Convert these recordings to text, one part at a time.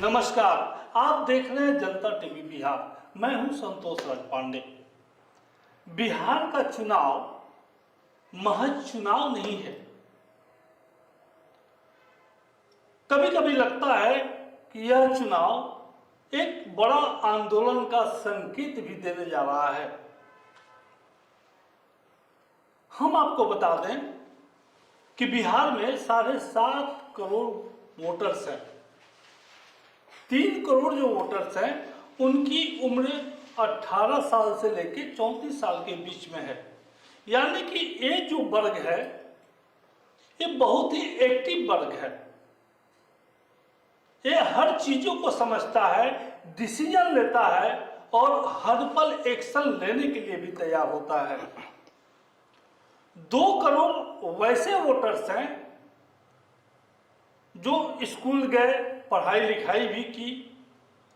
नमस्कार, आप देख रहे हैं जनता टीवी बिहार। मैं हूं संतोष राज पांडे। बिहार का चुनाव महज चुनाव नहीं है। कभी कभी लगता है कि यह चुनाव एक बड़ा आंदोलन का संकेत भी देने जा रहा है। हम आपको बता दें कि बिहार में 7.5 करोड़ वोटर्स हैं। 3 करोड़ जो वोटर्स हैं उनकी उम्र 18 साल से लेकर 34 साल के बीच में है। यानी कि ये जो वर्ग है ये बहुत ही एक्टिव वर्ग है। ये हर चीजों को समझता है, डिसीजन लेता है और हर पल एक्शन लेने के लिए भी तैयार होता है। 2 करोड़ वैसे वोटर्स हैं जो स्कूल गए, पढ़ाई लिखाई भी की,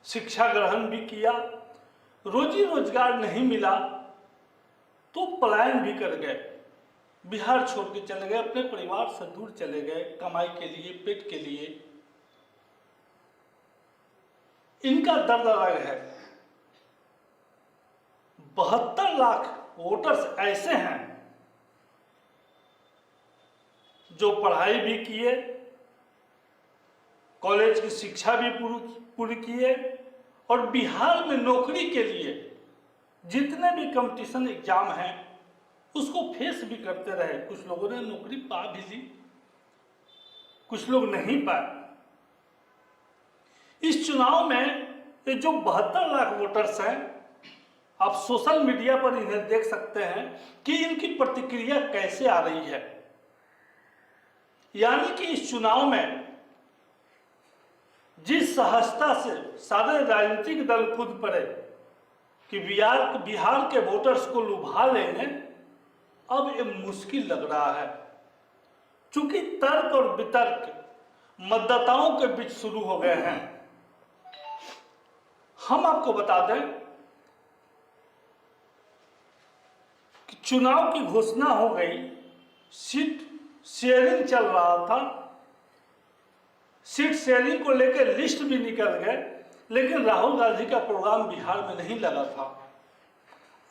शिक्षा ग्रहण भी किया, रोजी रोजगार नहीं मिला तो पलायन भी कर गए, बिहार छोड़ के चले गए, अपने परिवार से दूर चले गए कमाई के लिए, पेट के लिए। इनका दर्द अलग है। 72 लाख वोटर्स ऐसे हैं जो पढ़ाई भी किए, कॉलेज की शिक्षा भी पूरी किए और बिहार में नौकरी के लिए जितने भी कंपटीशन एग्जाम हैं उसको फेस भी करते रहे। कुछ लोगों ने नौकरी पा भी ली, कुछ लोग नहीं पाए। इस चुनाव में ये जो 72 लाख वोटर्स हैं, आप सोशल मीडिया पर इन्हें देख सकते हैं कि इनकी प्रतिक्रिया कैसे आ रही है। यानी कि इस चुनाव में जिस सहजता से सारे राजनीतिक दल कूद पड़े कि बिहार के वोटर्स को लुभा लेंगे, अब ये मुश्किल लग रहा है। चूंकि तर्क और वितर्क मतदाताओं के बीच शुरू हो गए हैं। हम आपको बता दें कि चुनाव की घोषणा हो गई, सीट शेयरिंग चल रहा था, सीट शेयरिंग को लेकर लिस्ट भी निकल गए, लेकिन राहुल गांधी का प्रोग्राम बिहार में नहीं लगा था।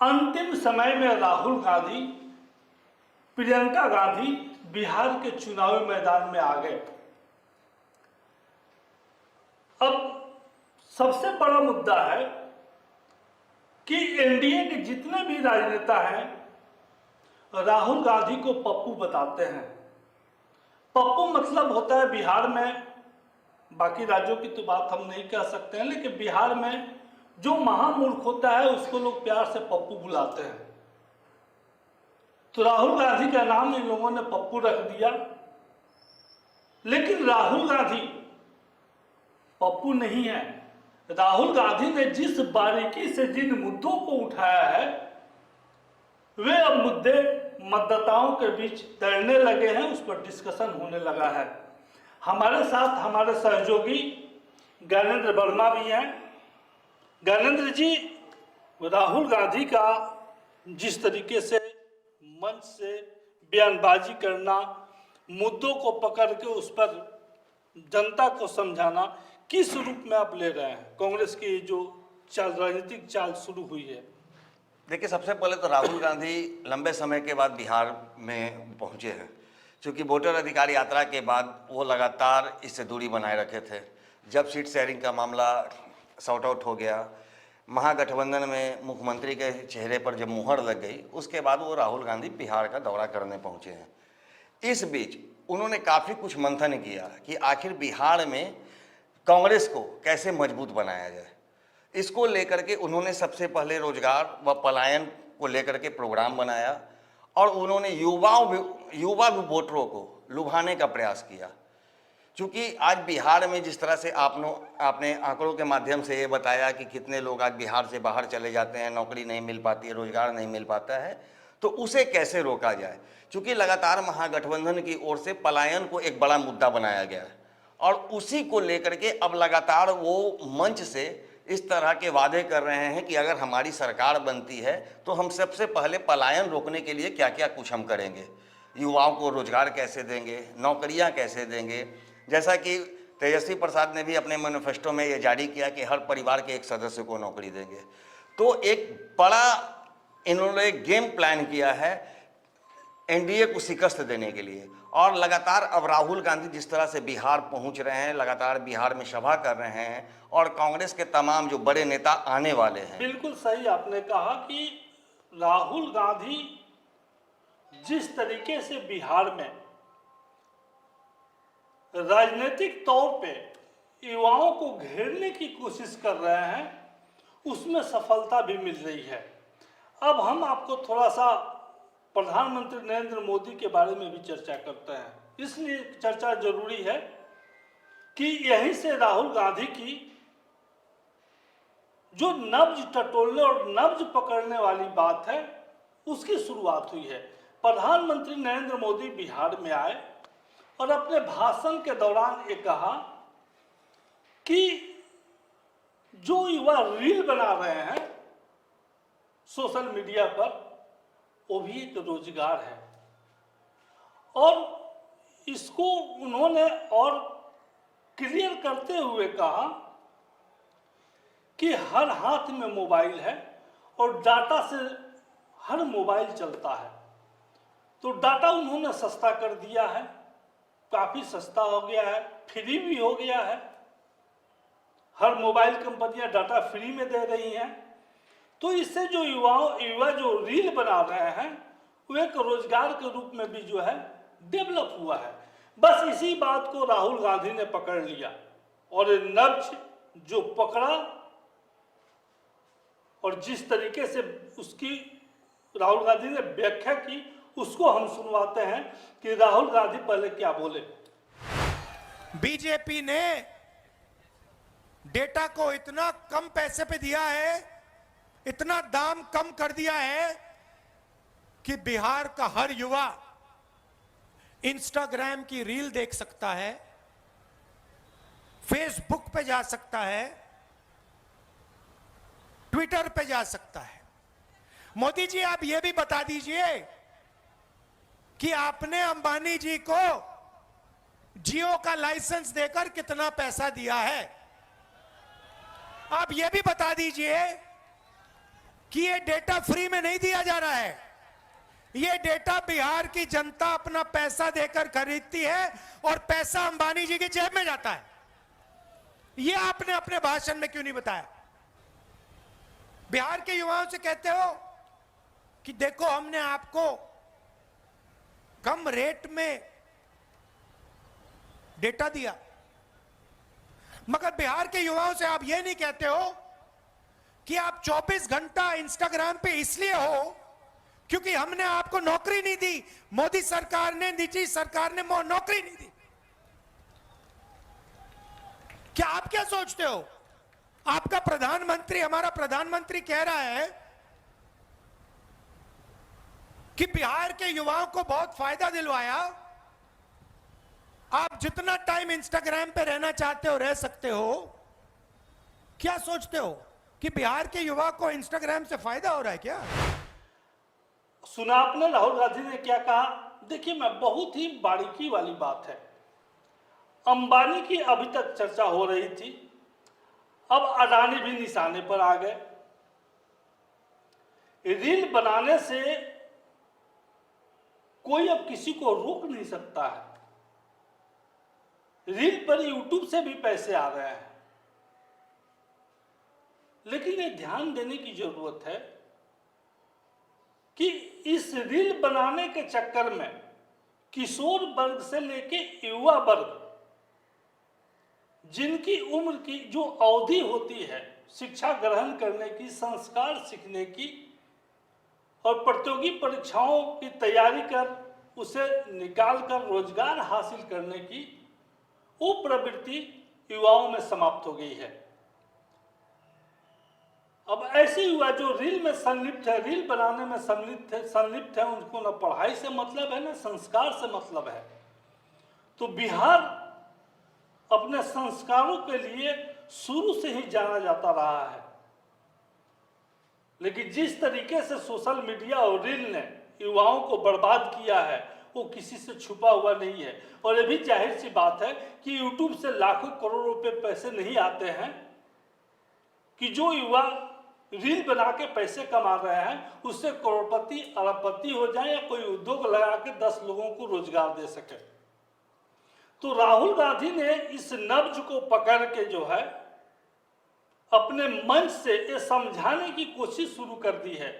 अंतिम समय में राहुल गांधी, प्रियंका गांधी बिहार के चुनावी मैदान में आ गए। अब सबसे बड़ा मुद्दा है कि एनडीए के जितने भी राजनेता हैं राहुल गांधी को पप्पू बताते हैं। पप्पू मतलब होता है बिहार में, बाकी राज्यों की तो बात हम नहीं कह सकते हैं, लेकिन बिहार में जो महामूर्ख होता है उसको लोग प्यार से पप्पू बुलाते हैं। तो राहुल गांधी का नाम इन लोगों ने पप्पू रख दिया। लेकिन राहुल गांधी पप्पू नहीं है। राहुल गांधी ने जिस बारीकी से जिन मुद्दों को उठाया है वे अब मुद्दे मतदाताओं के बीच तैरने लगे हैं, उस पर डिस्कशन होने लगा है। हमारे साथ हमारे सहयोगी ज्ञानेंद्र वर्मा भी हैं। ज्ञानेंद्र जी, राहुल गांधी का जिस तरीके से मंच से बयानबाजी करना, मुद्दों को पकड़ के उस पर जनता को समझाना, किस रूप में आप ले रहे हैं? कांग्रेस की जो राजनीतिक चाल शुरू हुई है। देखिए, सबसे पहले तो राहुल गांधी लंबे समय के बाद बिहार में पहुंचे हैं। क्योंकि वोटर अधिकार यात्रा के बाद वो लगातार इससे दूरी बनाए रखे थे। जब सीट शेयरिंग का मामला सॉर्ट आउट हो गया, महागठबंधन में मुख्यमंत्री के चेहरे पर जब मुहर लग गई, उसके बाद वो राहुल गांधी बिहार का दौरा करने पहुंचे हैं। इस बीच उन्होंने काफ़ी कुछ मंथन किया कि आखिर बिहार में कांग्रेस को कैसे मजबूत बनाया जाए। इसको लेकर के उन्होंने सबसे पहले रोजगार व पलायन को लेकर के प्रोग्राम बनाया और उन्होंने युवा वोटरों को लुभाने का प्रयास किया। क्योंकि आज बिहार में जिस तरह से आपने आंकड़ों के माध्यम से ये बताया कि कितने लोग आज बिहार से बाहर चले जाते हैं, नौकरी नहीं मिल पाती है, रोजगार नहीं मिल पाता है, तो उसे कैसे रोका जाए। क्योंकि लगातार महागठबंधन की ओर से पलायन को एक बड़ा मुद्दा बनाया गया है और उसी को लेकर के अब लगातार वो मंच से इस तरह के वादे कर रहे हैं कि अगर हमारी सरकार बनती है तो हम सबसे पहले पलायन रोकने के लिए क्या क्या कुछ हम करेंगे, युवाओं को रोजगार कैसे देंगे, नौकरियां कैसे देंगे। जैसा कि तेजस्वी प्रसाद ने भी अपने मैनिफेस्टो में ये जारी किया कि हर परिवार के एक सदस्य को नौकरी देंगे। तो एक बड़ा इन्होंने गेम प्लान किया है एनडीए को शिकस्त देने के लिए। और लगातार अब राहुल गांधी जिस तरह से बिहार पहुंच रहे हैं, लगातार बिहार में सभा कर रहे हैं, और कांग्रेस के तमाम जो बड़े नेता आने वाले हैं। बिल्कुल सही आपने कहा कि राहुल गांधी जिस तरीके से बिहार में राजनीतिक तौर पे युवाओं को घेरने की कोशिश कर रहे हैं, उसमें सफलता भी मिल रही है। अब हम आपको थोड़ा सा प्रधानमंत्री नरेंद्र मोदी के बारे में भी चर्चा करते हैं, इसलिए चर्चा जरूरी है कि यहीं से राहुल गांधी की जो नब्ज टटोलने और नब्ज पकड़ने वाली बात है, उसकी शुरुआत हुई है। प्रधानमंत्री नरेंद्र मोदी बिहार में आए और अपने भाषण के दौरान ये कहा कि जो युवा रील बना रहे हैं सोशल मीडिया पर, वो भी एक रोजगार है। और इसको उन्होंने और क्लियर करते हुए कहा कि हर हाथ में मोबाइल है और डाटा से हर मोबाइल चलता है। तो डाटा उन्होंने सस्ता कर दिया है, काफ़ी सस्ता हो गया है, फ्री भी हो गया है। हर मोबाइल कंपनियां डाटा फ्री में दे रही हैं। तो इससे जो युवा जो रील बना रहे हैं, वो एक रोजगार के रूप में भी जो है डेवलप हुआ है। बस इसी बात को राहुल गांधी ने पकड़ लिया और नब्ज जो पकड़ा और जिस तरीके से उसकी राहुल गांधी ने व्याख्या की, उसको हम सुनवाते हैं कि राहुल गांधी पहले क्या बोले। बीजेपी ने डेटा को इतना कम पैसे पे दिया है, इतना दाम कम कर दिया है कि बिहार का हर युवा इंस्टाग्राम की रील देख सकता है, फेसबुक पे जा सकता है, ट्विटर पे जा सकता है। मोदी जी, आप यह भी बता दीजिए कि आपने अंबानी जी को जियो का लाइसेंस देकर कितना पैसा दिया है। आप यह भी बता दीजिए कि यह डेटा फ्री में नहीं दिया जा रहा है, यह डेटा बिहार की जनता अपना पैसा देकर खरीदती है और पैसा अंबानी जी की जेब में जाता है। यह आपने अपने भाषण में क्यों नहीं बताया? बिहार के युवाओं से कहते हो कि देखो हमने आपको कम रेट में डेटा दिया, मगर बिहार के युवाओं से आप यह नहीं कहते हो कि आप 24 घंटा इंस्टाग्राम पे इसलिए हो क्योंकि हमने आपको नौकरी नहीं दी, मोदी सरकार ने, निजी सरकार ने नौकरी नहीं दी। क्या आप क्या सोचते हो? आपका प्रधानमंत्री, हमारा प्रधानमंत्री कह रहा है कि बिहार के युवाओं को बहुत फायदा दिलवाया, आप जितना टाइम इंस्टाग्राम पे रहना चाहते हो रह सकते हो। क्या सोचते हो कि बिहार के युवा को इंस्टाग्राम से फायदा हो रहा है क्या? सुना आपने राहुल गांधी ने क्या कहा? देखिए, मैं बहुत ही बारीकी वाली बात है। अंबानी की अभी तक चर्चा हो रही थी, अब अडानी भी निशाने पर आ गए। रील बनाने से कोई अब किसी को रोक नहीं सकता है। रील पर यूट्यूब से भी पैसे आ रहे हैं, लेकिन ये ध्यान देने की जरूरत है कि इस रील बनाने के चक्कर में किशोर वर्ग से लेके युवा वर्ग, जिनकी उम्र की जो अवधि होती है शिक्षा ग्रहण करने की, संस्कार सीखने की और प्रतियोगी परीक्षाओं की तैयारी कर उसे निकाल कर रोजगार हासिल करने की, वो प्रवृत्ति युवाओं में समाप्त हो गई है। अब ऐसे युवा जो रील में संलिप्त है, रील बनाने में संलिप्त है, उनको न पढ़ाई से मतलब है न संस्कार से मतलब है। तो बिहार अपने संस्कारों के लिए शुरू से ही जाना जाता रहा है, लेकिन जिस तरीके से सोशल मीडिया और रील ने युवाओं को बर्बाद किया है, वो किसी से छुपा हुआ नहीं है। और ये भी जाहिर सी बात है कि यूट्यूब से लाखों करोड़ रुपए पैसे नहीं आते हैं कि जो युवा रील बना के पैसे कमा रहे हैं उससे करोड़पति अरबपति हो जाए या कोई उद्योग लगा के 10 लोगों को रोजगार दे सके। तो राहुल गांधी ने इस नब्ज को पकड़ के जो है अपने मंच से ये समझाने की कोशिश शुरू कर दी है,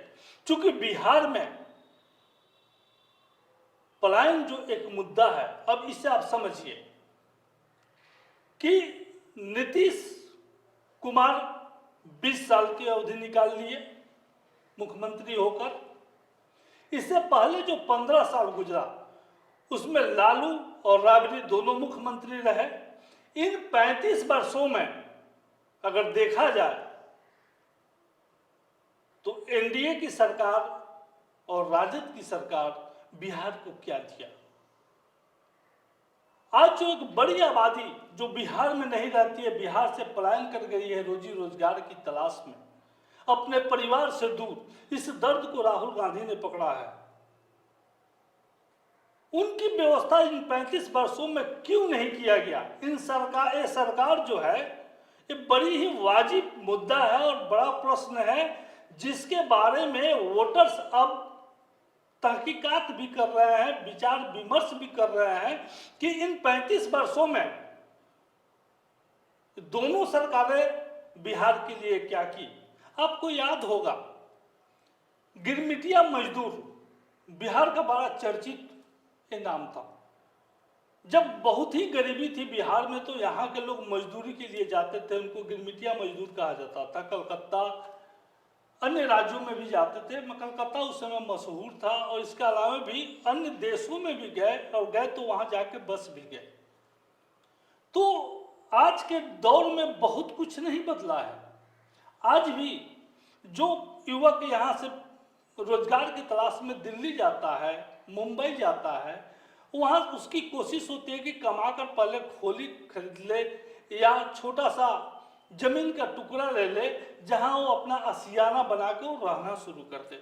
क्योंकि बिहार में पलायन जो एक मुद्दा है, अब इसे आप समझिए कि नीतीश कुमार 20 साल की अवधि निकाल लिए मुख्यमंत्री होकर। इससे पहले जो 15 साल गुजरा उसमें लालू और राबड़ी दोनों मुख्यमंत्री रहे। इन 35 वर्षों में अगर देखा जाए तो एनडीए की सरकार और राजद की सरकार बिहार को क्या दिया। आज जो एक बड़ी आबादी जो बिहार में नहीं रहती है, बिहार से पलायन कर गई है रोजी रोजगार की तलाश में, अपने परिवार से दूर, इस दर्द को राहुल गांधी ने पकड़ा है। उनकी व्यवस्था इन 35 वर्षों में क्यों नहीं किया गया। ये सरकार जो है ये बड़ी ही वाजिब मुद्दा है और बड़ा प्रश्न है, जिसके बारे में वोटर्स अब तहकीकात भी कर रहे हैं, विचार विमर्श भी कर रहे हैं कि इन 35 वर्षों में दोनों सरकारें बिहार के लिए क्या की। आपको याद होगा गिरमिटिया मजदूर बिहार का बड़ा चर्चित नाम था। जब बहुत ही गरीबी थी बिहार में तो यहाँ के लोग मजदूरी के लिए जाते थे, उनको गिरमिटिया मजदूर कहा जाता था। कलकत्ता अन्य राज्यों में भी जाते थे। कलकत्ता उस समय मशहूर था और इसके अलावा भी अन्य देशों में भी गए और गए तो वहाँ जाके बस भी गए। तो आज के दौर में बहुत कुछ नहीं बदला है। आज भी जो युवक यहाँ से रोजगार की तलाश में दिल्ली जाता है, मुंबई जाता है, वहाँ उसकी कोशिश होती है कि कमाकर पहले खोली खरीद ले या छोटा सा जमीन का टुकड़ा ले ले, जहाँ वो अपना आशियाना बना के वो रहना शुरू कर दे।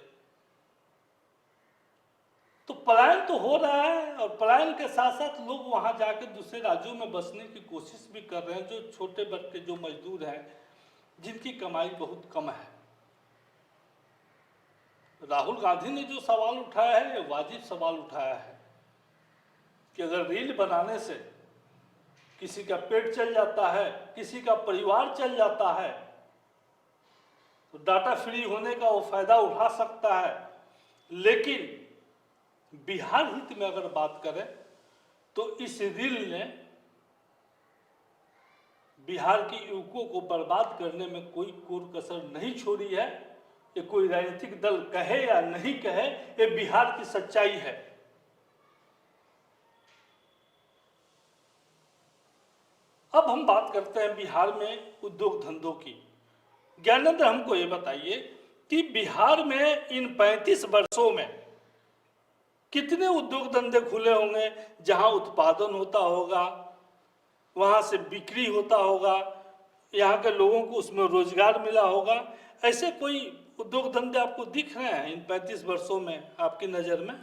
तो पलायन तो हो रहा है और पलायन के साथ साथ लोग वहाँ जाकर दूसरे राज्यों में बसने की कोशिश भी कर रहे हैं, जो छोटे वर्ग के जो मजदूर हैं जिनकी कमाई बहुत कम है। राहुल गांधी ने जो सवाल उठाया है ये वाजिब सवाल उठाया है कि अगर रील बनाने से किसी का पेट चल जाता है, किसी का परिवार चल जाता है, तो डाटा फ्री होने का वो फायदा उठा सकता है। लेकिन बिहार हित में अगर बात करें तो इस रील ने बिहार के युवकों को बर्बाद करने में कोई कोर कसर नहीं छोड़ी है। ये कोई राजनीतिक दल कहे या नहीं कहे, ये बिहार की सच्चाई है। अब हम बात करते हैं बिहार में उद्योग धंधों की। ज्ञानेंद्र हमको ये बताइए कि बिहार में इन 35 वर्षों में कितने उद्योग धंधे खुले होंगे जहां उत्पादन होता होगा, वहां से बिक्री होता होगा, यहाँ के लोगों को उसमें रोजगार मिला होगा। ऐसे कोई उद्योग धंधे आपको दिख रहे हैं इन 35 वर्षों में आपकी नज़र में?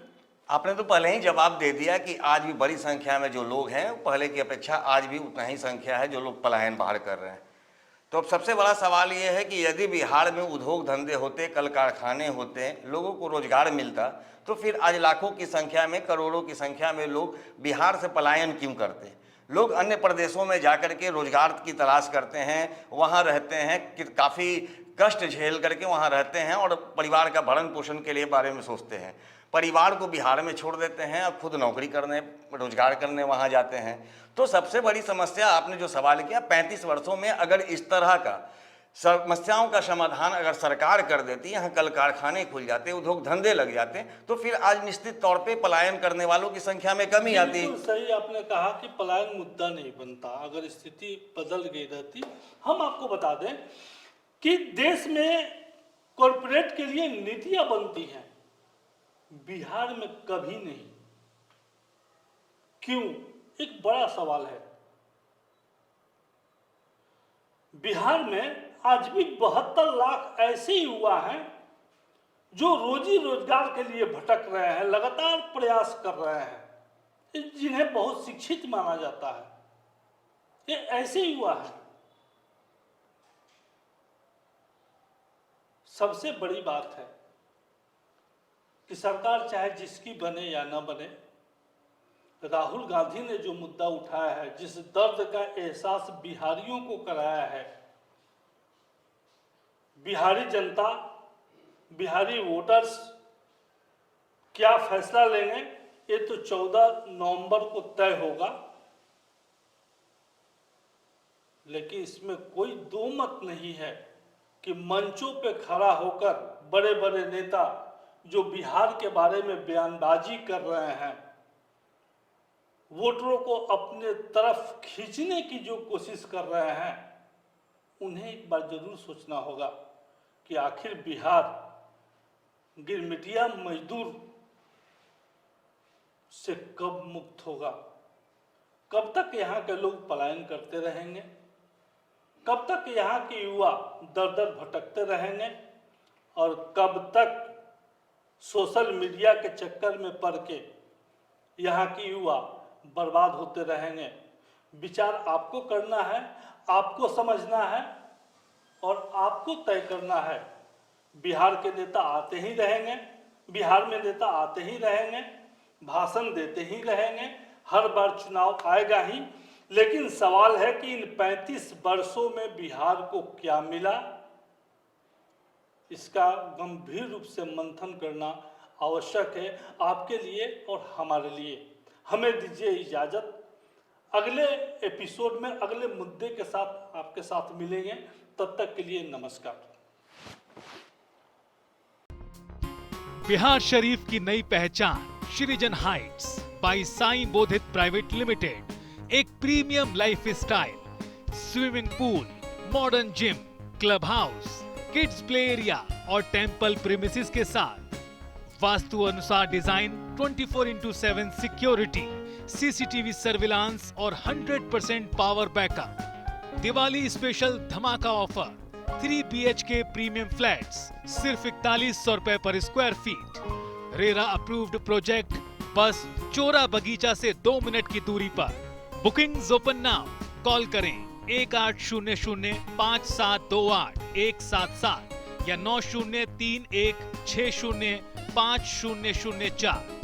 आपने तो पहले ही जवाब दे दिया कि आज भी बड़ी संख्या में जो लोग हैं पहले की अपेक्षा आज भी उतना ही संख्या है जो लोग पलायन बाहर कर रहे हैं। तो अब सबसे बड़ा सवाल ये है कि यदि बिहार में उद्योग धंधे होते, कल कारखाने होते, लोगों को रोजगार मिलता, तो फिर आज लाखों की संख्या में, करोड़ों की संख्या में लोग बिहार से पलायन क्यों करते। लोग अन्य प्रदेशों में जाकर के रोजगार की तलाश करते हैं, वहाँ रहते हैं, कि काफ़ी कष्ट झेल करके वहाँ रहते हैं और परिवार का भरण पोषण के लिए बारे में सोचते हैं। परिवार को बिहार में छोड़ देते हैं और खुद नौकरी करने, रोजगार करने वहाँ जाते हैं। तो सबसे बड़ी समस्या आपने जो सवाल किया, 35 वर्षों में अगर इस तरह का समस्याओं का समाधान अगर सरकार कर देती, यहाँ कल कारखाने खुल जाते, उद्योग धंधे लग जाते, तो फिर आज निश्चित तौर पे पलायन करने वालों की संख्या में कमी आती। सही आपने कहा कि पलायन मुद्दा नहीं बनता अगर स्थिति बदल गई रहती। हम आपको बता दें कि देश में कॉरपोरेट के लिए नीतियां बनती हैं, बिहार में कभी नहीं। क्यों? एक बड़ा सवाल है। बिहार में आज भी 72 लाख ऐसे युवा हैं जो रोजी रोजगार के लिए भटक रहे हैं, लगातार प्रयास कर रहे हैं, जिन्हें बहुत शिक्षित माना जाता है, ये ऐसे युवा हैं। सबसे बड़ी बात है कि सरकार चाहे जिसकी बने या न बने, राहुल गांधी ने जो मुद्दा उठाया है, जिस दर्द का एहसास बिहारियों को कराया है, बिहारी जनता, बिहारी वोटर्स क्या फैसला लेंगे ये तो 14 नवंबर को तय होगा। लेकिन इसमें कोई दो मत नहीं है कि मंचों पे खड़ा होकर बड़े बड़े नेता जो बिहार के बारे में बयानबाजी कर रहे हैं, वोटरों को अपने तरफ खींचने की जो कोशिश कर रहे हैं, उन्हें एक बार जरूर सोचना होगा कि आखिर बिहार गिरमिटिया मजदूर से कब मुक्त होगा। कब तक यहाँ के लोग पलायन करते रहेंगे, कब तक यहाँ के युवा दर दर भटकते रहेंगे, और कब तक सोशल मीडिया के चक्कर में पड़ के यहाँ के युवा बर्बाद होते रहेंगे। विचार आपको करना है, आपको समझना है और आपको तय करना है। बिहार के नेता आते ही रहेंगे, बिहार में नेता आते ही रहेंगे, भाषण देते ही रहेंगे, हर बार चुनाव आएगा ही। लेकिन सवाल है कि इन 35 वर्षों में बिहार को क्या मिला, इसका गंभीर रूप से मंथन करना आवश्यक है, आपके लिए और हमारे लिए। हमें दीजिए इजाजत, अगले एपिसोड में अगले मुद्दे के साथ आपके साथ मिलेंगे। तब तक के लिए नमस्कार। बिहार शरीफ की नई पहचान Srijan heights by Sai Bodhit private limited, एक premium lifestyle, swimming pool, modern gym, clubhouse, kids play area और टेंपल प्रीमिसेस के साथ वास्तु अनुसार डिजाइन, 24/7 सिक्योरिटी, सीसीटीवी सर्विलांस और 100% पावर बैकअप। दिवाली स्पेशल धमाका ऑफर, 3 BHK प्रीमियम फ्लैट्स सिर्फ 4100 रुपए पर square feet. RERA approved project, बस चोरा बगीचा से 2 मिनट की दूरी पर। बुकिंग्स ओपन नाउ, कॉल करें 18005728 177 या 9031605004।